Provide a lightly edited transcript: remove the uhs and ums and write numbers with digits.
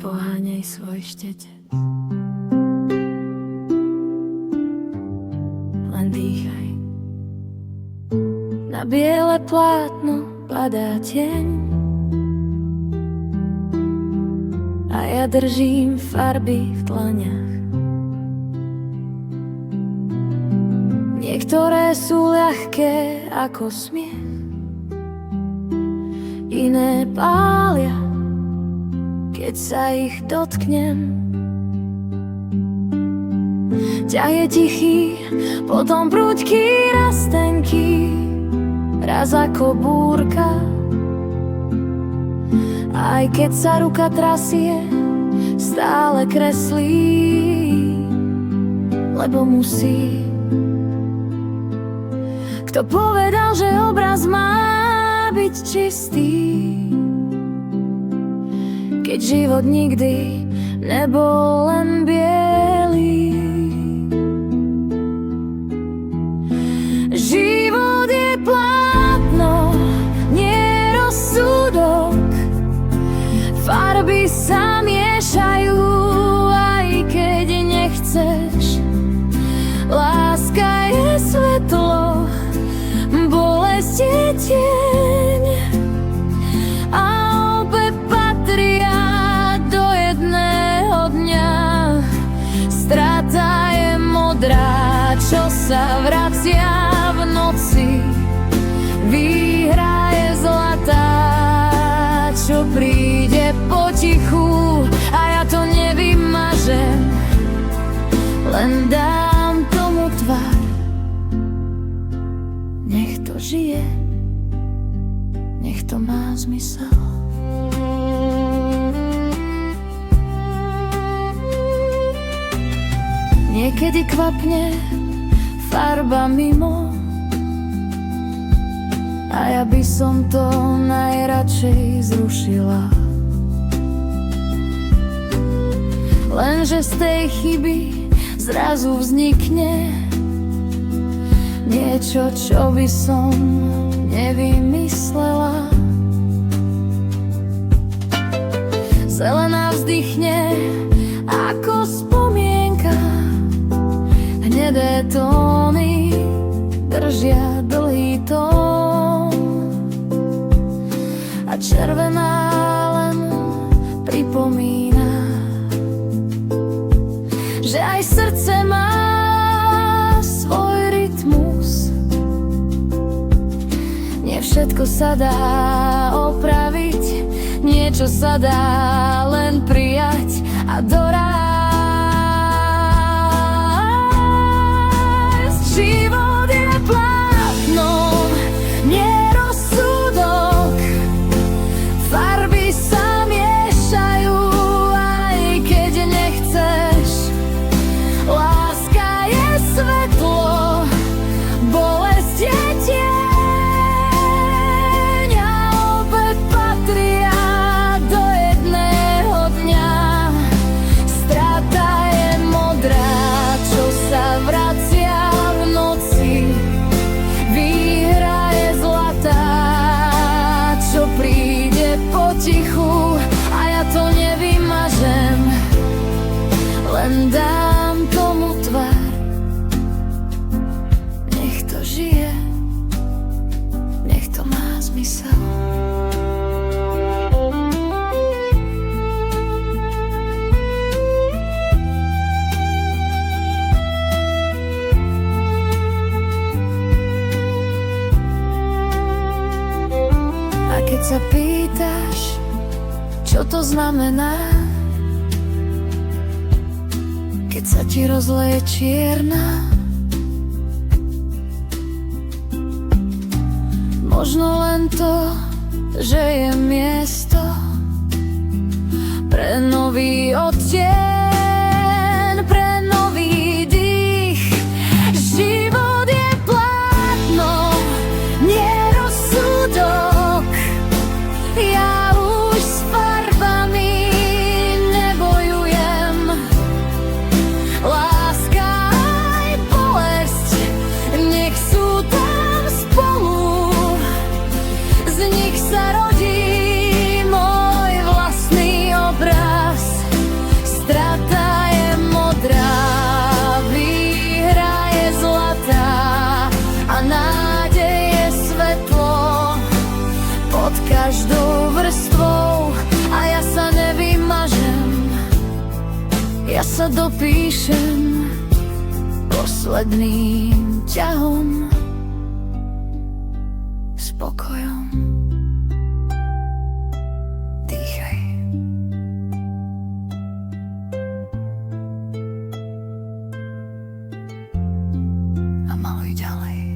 Nepoháňaj svoj štetec, len dýchaj. Na biele plátno padá tieň a ja držím farby v dlaniach. Niektoré sú ľahké ako smiech, iné pália, keď sa ich dotknem. Ťah je tichý, potom prúďky raz tenký, raz ako búrka. Aj keď sa ruka trasie, stále kreslí, lebo musí. Kto povedal, že obraz má byť čistý, keď život nikdy nebol len bielý? Život je plátno, nie rozsudok. Farby sa miešajú, aj keď nechceš. Láska je svetlo, bolesť je tieň, a obe patria do jedného dňa. Strata je modrá, čo sa vracia v noci. Výhra je zlatá, čo príde potichu, a ja to nevymažem, len dám tomu tvár. Nech to žije, nech to má zmysel. Niekedy kvapne farba mimo, a ja by som to najradšej zrušila. Lenže z tej chyby zrazu vznikne niečo, čo by som nevymyslela. Zelená vzdychne ako spomienka, hnedé tóny držia dlhý tón, a červená len pripomína, že aj srdce má svoj rytmus. Nie všetko sa dá opraviť, niečo sa dá len prijať a dorásť. Život je plátno, nie rozsudok. Farby sa miešajú, aj keď nechceš. Láska je svetlo, bolesť je tieň, a obe patria do jedného dňa. Strata je modrá, čo sa vracia v noci. Výhra je zlatá, čo príde potichu, a ja to nevymažem, len dám tomu tvár. Nech to žije, nech to má zmysel. A keď sa pýtaš, čo to znamená, keď sa ti rozleje čierna, možno len to, že je miesto pre nový odtieň, pre nový dých. Život je plátno, nie rozsudok. Ja už s farbami nebojujem. Láska aj bolesť, nech sú tam spolu. Z nich sa rodí môj vlastný obraz. dopíšem posledným ťahom, spokojom. Dýchaj. A maluj ďalej.